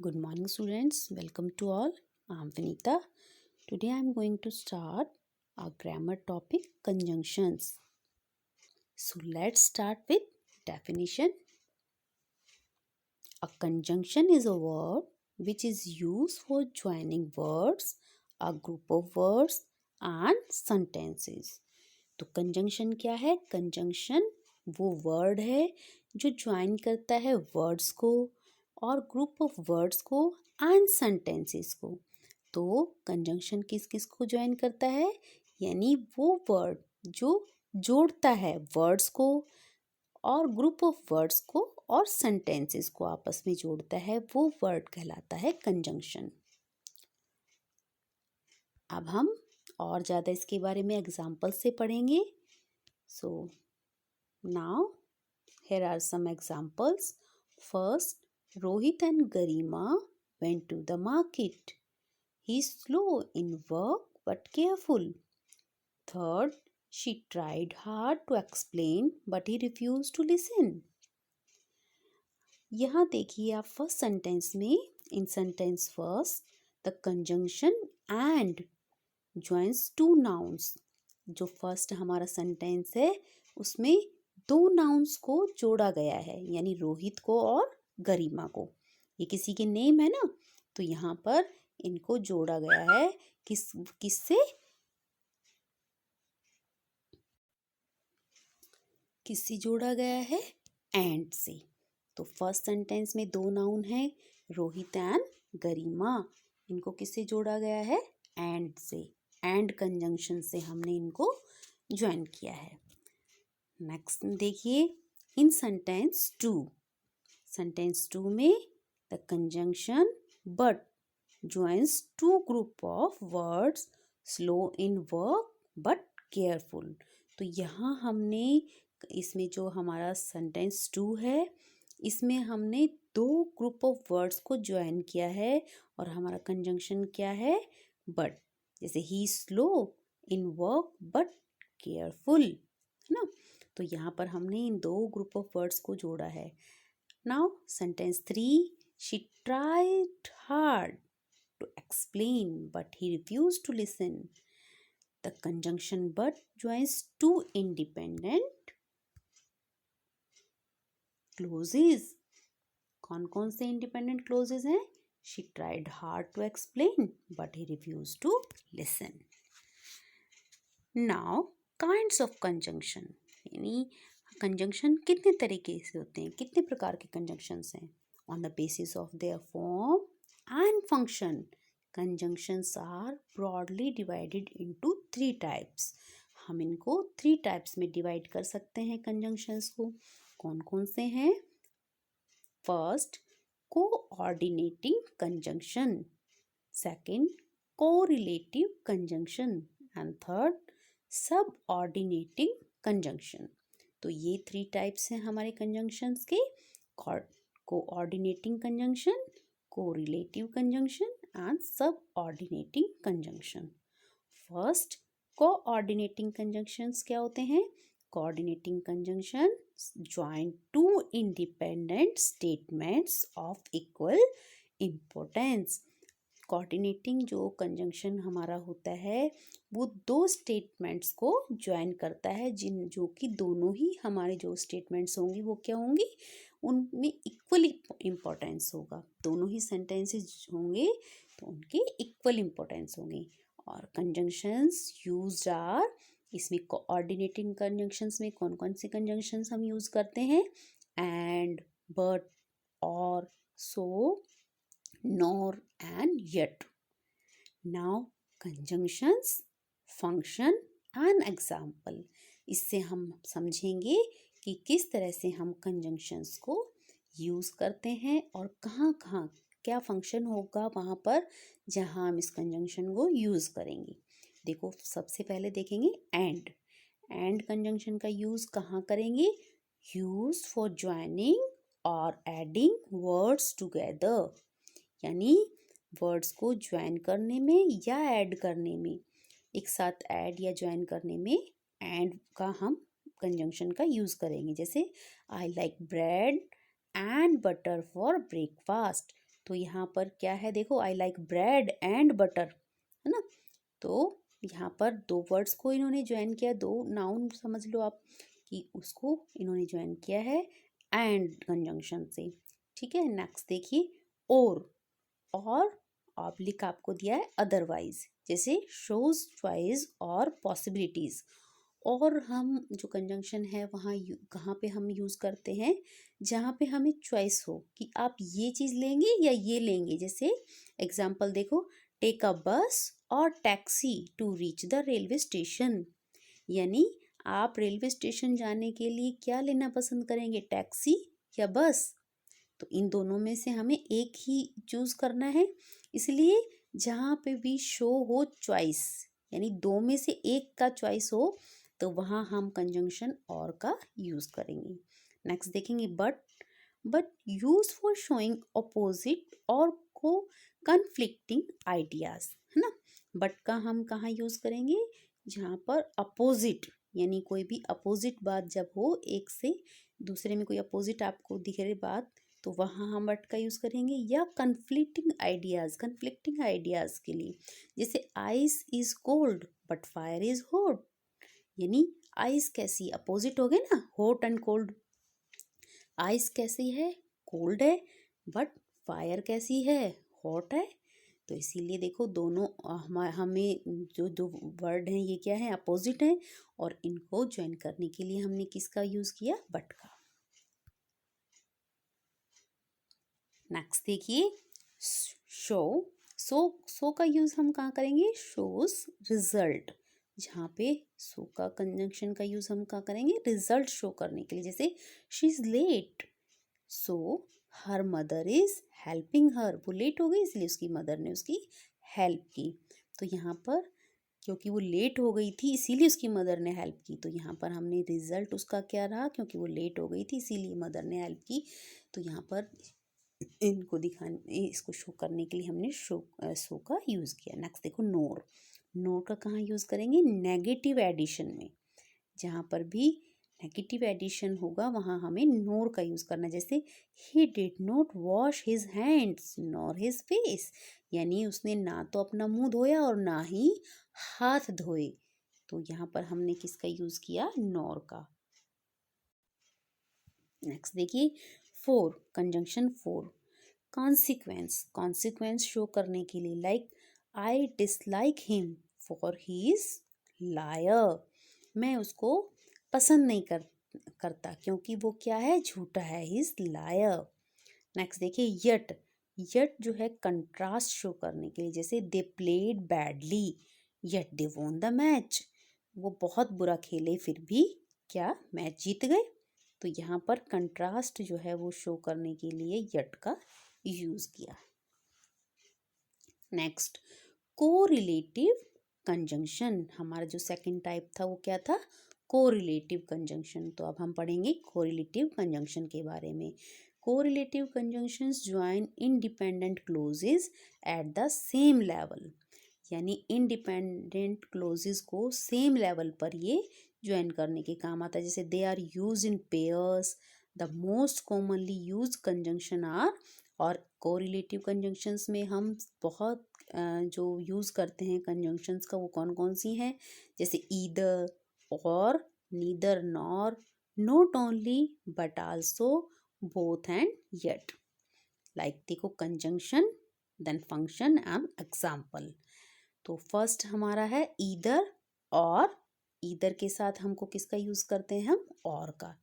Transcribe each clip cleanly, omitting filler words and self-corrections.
Good morning, students. Welcome to all. I'm Vinita. Today I'm going to start our grammar topic conjunctions. So let's start with definition. A conjunction is a word which is used for joining words, a group of words and sentences. तो conjunction क्या है? Conjunction वो word है जो join करता है words को और ग्रुप ऑफ वर्ड्स को एंड सेंटेंसेस को। तो कंजंक्शन किस किस को ज्वाइन करता है? यानी वो वर्ड जो जोड़ता है वर्ड्स को और ग्रुप ऑफ वर्ड्स को और सेंटेंसेस को आपस में जोड़ता है, वो वर्ड कहलाता है कंजंक्शन। अब हम और ज़्यादा इसके बारे में एग्जाम्पल से पढ़ेंगे। So now here are some examples. First, Rohit and Garima went to the market. He's slow in work but careful. Third, she tried hard to explain but he refused to listen. यहाँ देखिए आप first sentence में in sentence first the conjunction and joins two nouns. जो first हमारा sentence है उसमें दो nouns को जोड़ा गया है, यानी रोहित को और गरिमा को। ये किसी के नेम है ना, तो यहाँ पर इनको जोड़ा गया है किससे? किससे जोड़ा गया है? एंड से। तो फर्स्ट सेंटेंस में दो नाउन है रोहित एंड गरिमा, इनको किससे जोड़ा गया है? एंड से। एंड कंजंक्शन से हमने इनको ज्वाइन किया है। नेक्स्ट देखिए इन सेंटेंस टू में the conjunction but joins two group of words slow in work but careful. तो यहाँ हमने इसमें जो हमारा सेंटेंस टू है इसमें हमने दो ग्रुप ऑफ वर्ड्स को ज्वाइन किया है और हमारा कंजंक्शन क्या है? बट। जैसे ही slow in work but careful, है ना। तो यहाँ पर हमने इन दो ग्रुप ऑफ वर्ड्स को जोड़ा है। Now sentence 3, she tried hard to explain but he refused to listen. The conjunction but joins two independent clauses. कौन कौन से इंडिपेंडेंट क्लोजेस हैं? She tried hard to explain but he refused to listen. Now kinds of conjunction, यानी conjunction कितने तरीके से होते हैं, कितने प्रकार के कंजंक्शंस हैं? On the basis of their form and function conjunctions are broadly divided into 3 types. हम इनको 3 टाइप्स में डिवाइड कर सकते हैं कंजंक्शंस को। कौन कौन से हैं? First, coordinating conjunction, second correlative conjunction and third subordinating conjunction. तो ये 3 टाइप्स हैं हमारे कंजंक्शंस के। Coordinating conjunction, correlative conjunction and subordinating conjunction. First, coordinating conjunctions क्या होते हैं? Coordinating conjunction join two independent statements of equal importance। Coordinating जो conjunction हमारा होता है वो दो स्टेटमेंट्स को ज्वाइन करता है जो कि दोनों ही हमारे जो स्टेटमेंट्स होंगी वो क्या होंगी? उनमें इक्वली इम्पोर्टेंस होगा। दोनों ही सेंटेंसेस होंगे तो उनके इक्वल इम्पोर्टेंस होंगे। और कंजंक्शंस यूज्ड आर, इसमें कोऑर्डिनेटिंग कंजंक्शंस में कौन कौन से कंजंक्शंस हम यूज़ करते हैं? एंड, बट, और, so, nor and yet. Now conjunctions, function and example. इससे हम समझेंगे कि किस तरह से हम कंजंक्शंस को यूज़ करते हैं और कहाँ कहाँ क्या फंक्शन होगा वहाँ पर जहाँ हम इस कंजंक्शन को यूज़ करेंगे। देखो सबसे पहले देखेंगे एंड कंजंक्शन का यूज़ कहाँ करेंगे? यूज फॉर ज्वाइनिंग और एडिंग वर्ड्स टुगेदर, यानी वर्ड्स को ज्वाइन करने में या ऐड करने में, एक साथ ऐड या ज्वाइन करने में एंड का हम कंजंक्शन का यूज़ करेंगे। जैसे I like bread and butter for breakfast. तो यहाँ पर क्या है देखो, I like bread and butter, है ना। तो यहाँ पर दो वर्ड्स को इन्होंने ज्वाइन किया, दो नाउन समझ लो आप कि उसको इन्होंने ज्वाइन किया है एंड कंजंक्शन से। ठीक है, नेक्स्ट देखिए और ऑब्लिक आपको दिया है अदरवाइज, जैसे शोज चॉइस और पॉसिबिलिटीज। और हम जो कंजंक्शन है वहाँ कहाँ पे हम यूज़ करते हैं, जहाँ पे हमें चॉइस हो कि आप ये चीज़ लेंगे या ये लेंगे। जैसे एग्जाम्पल देखो, take a bus or taxi to reach the railway station, यानी आप रेलवे स्टेशन जाने के लिए क्या लेना पसंद करेंगे, टैक्सी या बस। तो इन दोनों में से हमें एक ही चूज करना है। इसलिए जहाँ पे भी शो हो चॉइस, यानी दो में से एक का चॉइस हो, तो वहाँ हम कंजंक्शन और का यूज करेंगे। नेक्स्ट देखेंगे but use for showing opposite और को कन्फ्लिक्टिंग आइडियाज, है ना। बट का हम कहाँ यूज करेंगे, जहाँ पर अपोजिट, यानी कोई भी अपोजिट बात जब हो, एक से दूसरे में कोई अपोजिट आपको दिख रही बात, तो वहाँ हम बट का यूज़ करेंगे। या कन्फ्लिक्टिंग आइडियाज़ के लिए, जैसे ice is cold but fire is hot, यानी आइस कैसी, अपोजिट हो गए ना, हॉट एंड कोल्ड। आइस कैसी है, कोल्ड है, बट फायर कैसी है, हॉट है। तो इसीलिए देखो दोनों हमें जो जो वर्ड हैं ये क्या है, अपोजिट हैं, और इनको ज्वाइन करने के लिए हमने किसका यूज़ किया, बट का। नेक्स्ट देखिए शो, सो का यूज हम कहाँ करेंगे, शोज रिजल्ट, जहाँ पे सो का कंजंक्शन का यूज हम कहाँ करेंगे, रिजल्ट शो करने के लिए। जैसे she is late so her mother is helping her, वो लेट हो गई इसलिए उसकी मदर ने उसकी हेल्प की। तो यहाँ पर क्योंकि वो लेट हो गई थी इसीलिए उसकी मदर ने हेल्प की, तो यहाँ पर हमने रिजल्ट उसका क्या रहा, क्योंकि वो लेट हो गई थी इसीलिए मदर ने हेल्प की। तो यहाँ पर इनको दिखाने, इसको शो करने के लिए हमने सो का यूज़ किया। नेक्स्ट देखो नोर का कहाँ यूज़ करेंगे, नेगेटिव एडिशन में। जहाँ पर भी नेगेटिव एडिशन होगा वहाँ हमें नोर का यूज़ करना। जैसे he did not wash his hands nor his face, यानी उसने ना तो अपना मुंह धोया और ना ही हाथ धोए। तो यहाँ पर हमने किसका यूज़ किया, नोर का। नेक्स्ट देखिए कंजंक्शन कॉन्सिक्वेंस शो करने के लिए, like I dislike him for he is liar, मैं उसको पसंद नहीं करता क्योंकि वो क्या है, झूठा है, ही इज लायर। नेक्स्ट देखिए यट जो है कंट्रास्ट शो करने के लिए, जैसे they played badly yet they won the match, वो बहुत बुरा खेले फिर भी क्या मैच जीत गए। तो यहाँ पर कंट्रास्ट जो है वो शो करने के लिए यट का यूज किया। नेक्स्ट कोरिलेटिव कंजंक्शन, हमारा जो सेकंड टाइप था वो क्या था, कोरिलेटिव कंजंक्शन। तो अब हम पढ़ेंगे कोरिलेटिव कंजंक्शन के बारे में। Correlative conjunctions join independent clauses at the same level, यानी इंडिपेंडेंट क्लोजेस को सेम लेवल पर ये ज्वाइन करने के काम आता है। जैसे they are use in pairs, the most commonly use conjunction are, और कोरिलेटिव कंजंक्शंस में हम बहुत जो यूज़ करते हैं कंजंक्शंस का, वो कौन कौन सी हैं, जैसे ईदर और neither nor, not only but also, both and yet. Like देखो conjunction then function and example. तो फर्स्ट हमारा है ईदर, और ईदर के साथ हमको किसका यूज़ करते हैं हम, और का।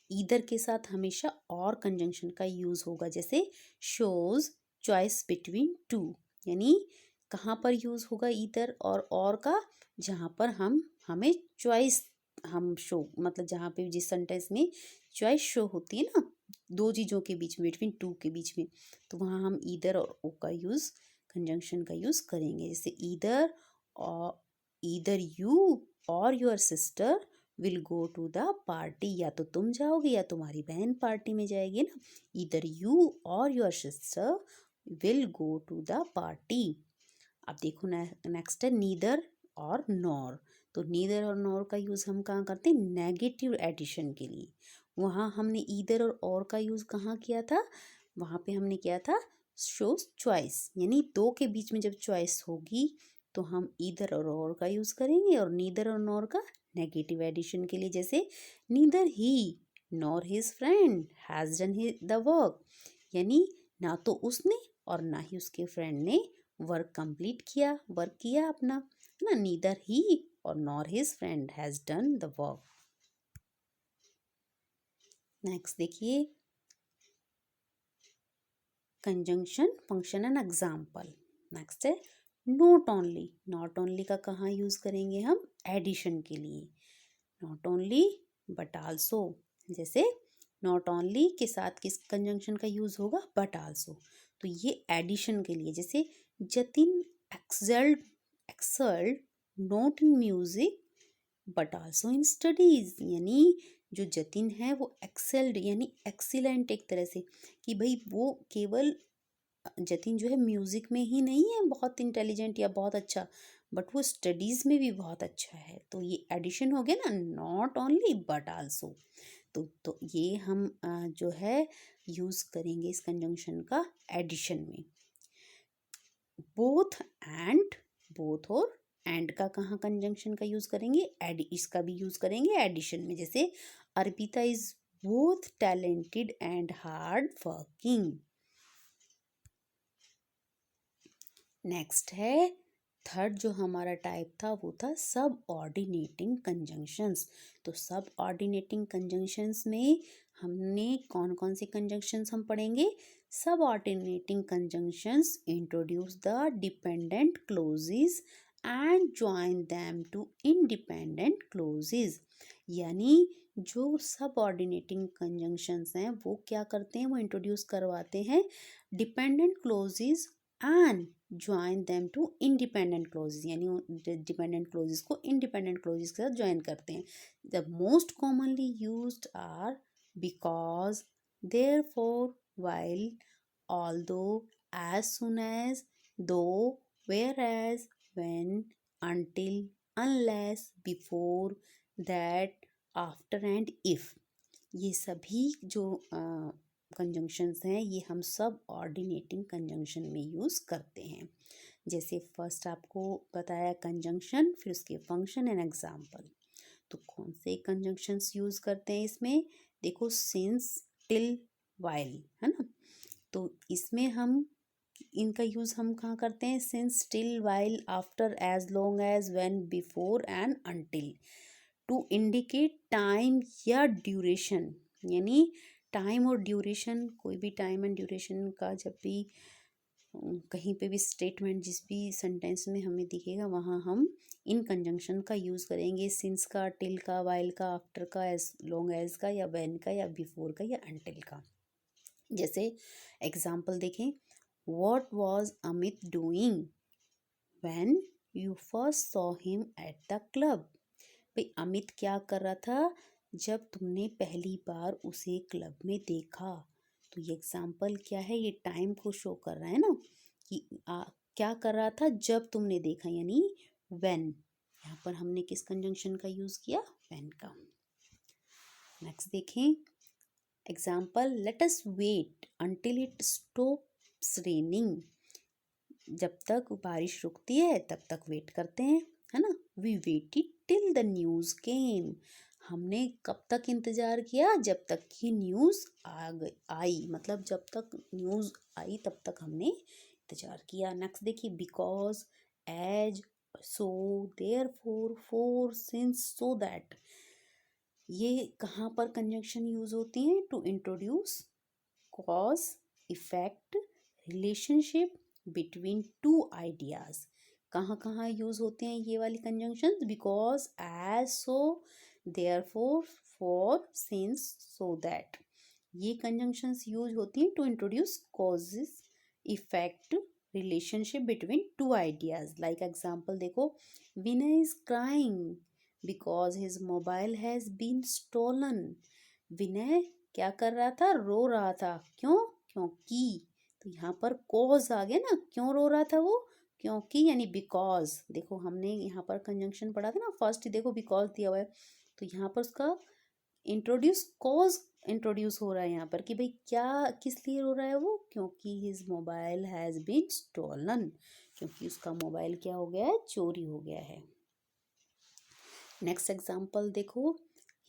ईदर के साथ हमेशा और कंजंक्शन का यूज़ होगा, जैसे शोज चॉइस बिटवीन टू, यानी कहाँ पर यूज़ होगा ईदर और का, जहाँ पर हमें चॉइस हम शो, मतलब जहाँ पे जिस सेंटेंस में चॉइस शो होती है ना, दो चीज़ों के बीच में, बिटवीन टू के बीच में, तो वहाँ हम ईदर और ओ का यूज़, कंजंक्शन का यूज़ करेंगे। जैसे either you or your sister will go to the party, या तो तुम जाओगे या तुम्हारी बहन पार्टी में जाएगी ना। Either you or your sister will go to the party. अब देखो नेक्स्ट है नीदर और नॉर। तो नीदर और नॉर का यूज़ हम कहाँ करते हैं, नेगेटिव एडिशन के लिए। वहाँ हमने ईदर और का यूज़ कहाँ किया था, वहाँ पे हमने किया था शोज चॉइस, यानी दो के बीच में जब चॉइस होगी तो हम ईदर और का यूज करेंगे, और नीदर और नॉर का नेगेटिव एडिशन के लिए, जैसे neither he nor his friend has done the work, यानी ना तो उसने और ना ही उसके फ्रेंड ने वर्क किया अपना, है ना। नीदर ही और nor his friend has done the work. Next देखिए conjunction function and example. Next है नॉट ओनली। नॉट ओनली का कहाँ यूज करेंगे हम? एडिशन के लिए। नॉट ओनली बट आल्सो, जैसे नॉट ओनली के साथ किस कंजंक्शन का यूज होगा? But also. तो ये एडिशन के लिए, जैसे Jatin excelled excelled not in music but also in studies, यानी जो जतिन है वो एक्सेल्ड यानी एक्सीलेंट एक तरह से, कि भाई वो केवल जतिन जो है म्यूजिक में ही नहीं है बहुत इंटेलिजेंट या बहुत अच्छा, बट वो स्टडीज में भी बहुत अच्छा है। तो ये एडिशन हो गया ना, नॉट ओनली बट आल्सो। तो ये हम जो है यूज करेंगे इस कंजंक्शन का एडिशन में। बोथ एंड, बोथ और एंड का कहाँ कंजंक्शन का यूज करेंगे? इसका भी यूज करेंगे एडिशन में, जैसे Arpita is both talented and hard working. Next है थर्ड जो हमारा टाइप था वो था सब ऑर्डिनेटिंग कंजंक्शंस। तो सब ऑर्डिनेटिंग कंजंक्शंस में हमने कौन कौन सी कंजंक्शंस हम पढ़ेंगे? Subordinating conjunctions introduce the dependent clauses and join them to independent clauses, यानी जो सब ऑर्डिनेटिंग कंजंक्शंस हैं वो क्या करते हैं? वो इंट्रोड्यूस करवाते हैं dependent clauses and join them to independent clauses, यानी डिपेंडेंट क्लोजेस को इंडिपेंडेंट क्लोजेस के साथ ज्वाइन करते हैं। The most commonly used are because, therefore, while, although, as soon as, though, whereas, when, until, unless, before, that, after and if। ये सभी जो conjunctions हैं ये हम सब ऑर्डिनेटिंग कंजंक्शन में यूज़ करते हैं। जैसे फर्स्ट आपको बताया कंजंक्शन, फिर उसके फंक्शन एंड एग्जाम्पल। तो कौन से कंजंक्शंस यूज़ करते हैं इसमें? देखो सिंस, टिल, वाइल, है ना। तो इसमें हम इनका यूज़ हम कहाँ करते हैं? Since, till, while, after, as long as, when, before and until, to indicate time या ड्यूरेशन, यानी टाइम और ड्यूरेशन, कोई भी टाइम एंड ड्यूरेशन का जब भी कहीं पे भी स्टेटमेंट जिस भी सेंटेंस में हमें दिखेगा वहाँ हम इन कंजंक्शन का यूज़ करेंगे। सिंस का, टिल का, वाइल का, आफ्टर का, एज लॉन्ग एज का, या व्हेन का, या बिफोर का, या अनटिल का। जैसे एग्जाम्पल देखें, what was Amit doing when you first saw him at the club. भाई अमित क्या कर रहा था जब तुमने पहली बार उसे क्लब में देखा। तो ये एग्जाम्पल क्या है? ये टाइम को शो कर रहा है ना, कि क्या कर रहा था जब तुमने देखा, यानी व्हेन। यहाँ पर हमने किस कंजंक्शन का यूज किया? व्हेन का। नेक्स्ट देखें example, let us wait until it stops raining. जब तक बारिश रुकती है तब तक वेट करते हैं, है ना। We waited till the news came. हमने कब तक इंतज़ार किया? जब तक कि न्यूज़ आई, मतलब जब तक न्यूज़ आई तब तक हमने इंतज़ार किया। नेक्स्ट देखिए, because, as, so, therefore, for, since, so that. ये कहाँ पर कंजंक्शन यूज होती हैं? To introduce cause, effect, relationship between two ideas. कहाँ कहाँ यूज होते हैं ये वाली conjunctions? Because, as, so, therefore, for, since, so that. ये कंजंक्शंस यूज होती हैं to introduce causes, effect, relationship between two ideas. Like example देखो, Vinay is crying because his mobile has been stolen. Vinay क्या कर रहा था? रो रहा था। क्यों? क्योंकि। तो यहाँ पर कॉज आ गया ना, क्यों रो रहा था वो? क्योंकि, यानी बिकॉज। देखो हमने यहाँ पर कंजंक्शन पढ़ा था ना, फर्स्ट देखो बिकॉज दिया हुआ है, तो यहाँ पर उसका इंट्रोड्यूस कॉज इंट्रोड्यूस हो रहा है यहाँ पर कि भाई क्या किस लिए रो रहा है वो, क्योंकि his mobile has been stolen, क्योंकि उसका मोबाइल क्या हो गया है, चोरी हो गया है। नेक्स्ट एग्जाम्पल देखो,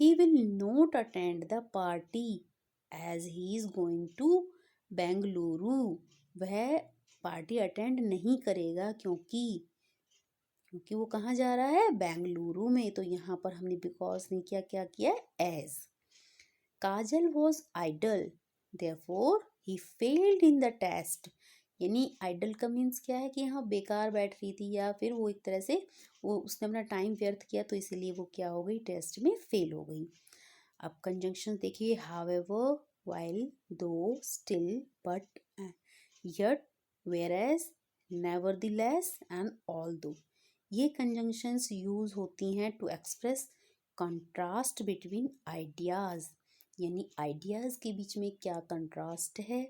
he will not attend the party as he is going to Bengaluru, वह पार्टी अटेंड नहीं करेगा क्योंकि वो कहाँ जा रहा है, बेंगलुरु में। तो यहाँ पर हमने बिकॉज ने क्या किया, as. Kajal was idle therefore he failed in the test, यानी आइडल का मीन्स क्या है कि यहाँ बेकार बैठ रही थी, या फिर वो एक तरह से वो उसने अपना टाइम व्यर्थ किया, तो इसीलिए वो क्या हो गई, टेस्ट में फेल हो गई। अब कंजंक्शन देखिए, however, while, though, still, but, yet, whereas, nevertheless and although. ये कंजंक्शंस यूज होती हैं to express contrast between ideas, यानी आइडियाज के बीच में क्या कंट्रास्ट है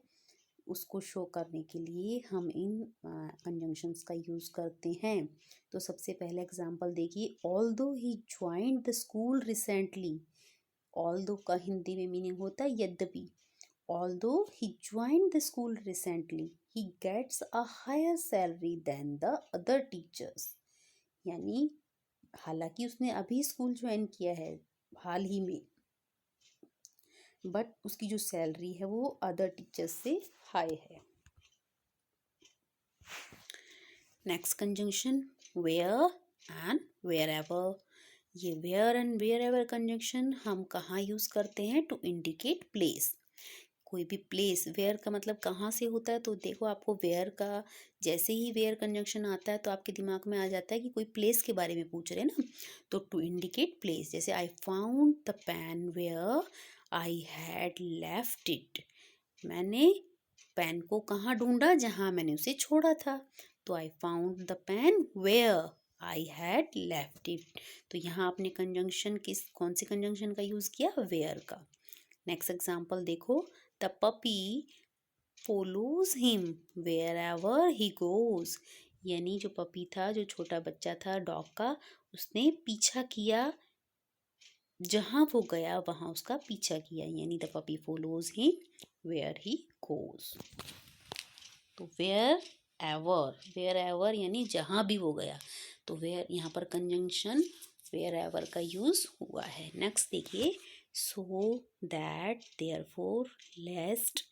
उसको शो करने के लिए हम इन कंजंक्शंस का यूज़ करते हैं। तो सबसे पहले एग्जांपल देखिए, although he joined the school recently, although का हिंदी में मीनिंग होता है यद्यपि। Although he joined the school recently he gets a higher salary than the other teachers, यानी हालांकि उसने अभी स्कूल ज्वाइन किया है हाल ही में, बट उसकी जो सैलरी है वो अदर टीचर्स से हाई है। Next conjunction, where and wherever. ये वेयर एंड वेयरएवर कंजंक्शन हम कहाँ यूज़ करते हैं, टू इंडिकेट प्लेस, कोई भी प्लेस। वेयर का मतलब कहाँ से होता है, तो देखो आपको वेयर का जैसे ही वेयर कंजंक्शन आता है तो आपके दिमाग में आ जाता है कि कोई प्लेस के बारे में पूछ रहे हैं ना, तो टू इंडिकेट प्लेस, जैसे I found the pen where I had left it, मैंने पेन को कहाँ ढूंढा, जहाँ मैंने उसे छोड़ा था, तो I found the pen where I had left it. तो यहाँ आपने कंजंक्शन कौन से कंजंक्शन का यूज़ किया, वेयर का। नेक्स्ट एग्जाम्पल देखो, the puppy follows him wherever he goes, यानी जो पपी था, जो छोटा बच्चा था डॉग का, उसने पीछा किया, जहाँ वो गया वहाँ उसका पीछा किया, यानी the puppy follows him where he goes. तो वेयर एवर यानी जहाँ भी वो गया, तो वेयर यहाँ पर कंजंक्शन वेयर एवर का यूज हुआ है। नेक्स्ट देखिए, so that, therefore, lest,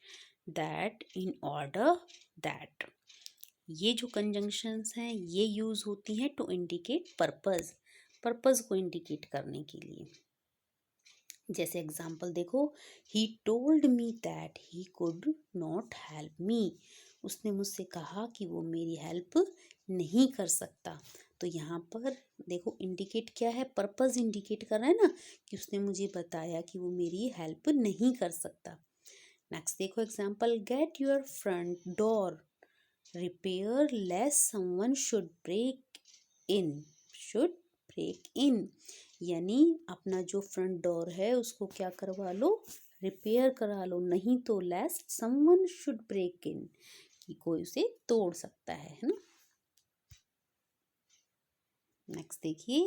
that, in order, that. ये जो कंजंक्शंस हैं ये यूज होती हैं टू इंडिकेट पर्पस को इंडिकेट करने के लिए। जैसे एग्जाम्पल देखो, he told me that he could not help me, उसने मुझसे कहा कि वो मेरी हेल्प नहीं कर सकता। तो यहाँ पर देखो इंडिकेट क्या है, पर्पस इंडिकेट कर रहा है ना, कि उसने मुझे बताया कि वो मेरी हेल्प नहीं कर सकता। नेक्स्ट देखो example, get your front door repair lest someone should break in, यानी अपना जो फ्रंट डोर है उसको क्या करवा लो, रिपेयर करा लो, नहीं तो लेस्ट समवन शुड ब्रेक इन, कि कोई उसे तोड़ सकता है ना। नेक्स्ट देखिए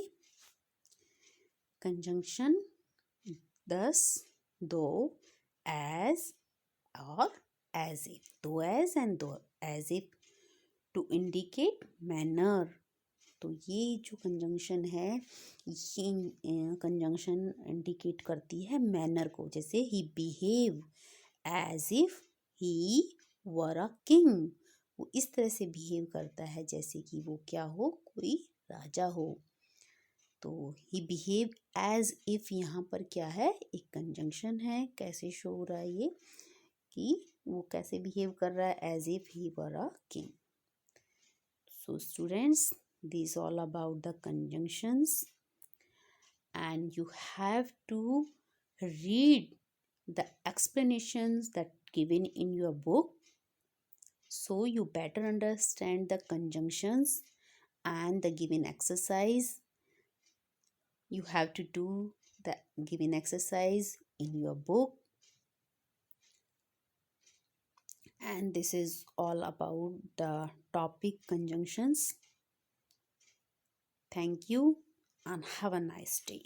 conjunction 10, though, as or as if, though as and though as if, to indicate manner. तो ये जो कंजंक्शन है ये कंजंक्शन इंडिकेट करती है मैनर को, जैसे he behave as if he were a king, वो इस तरह से बिहेव करता है जैसे कि वो क्या हो, कोई राजा हो। तो ही बिहेव एज इफ यहाँ पर क्या है, एक कंजंक्शन है, कैसे शो हो रहा है ये कि वो कैसे बिहेव कर रहा है, as if he were a king. So students, these all about the conjunctions, and you have to read the explanations that given in your book, so you better understand the conjunctions and the given exercise. You have to do the given exercise in your book, and this is all about the topic conjunctions. Thank you and have a nice day.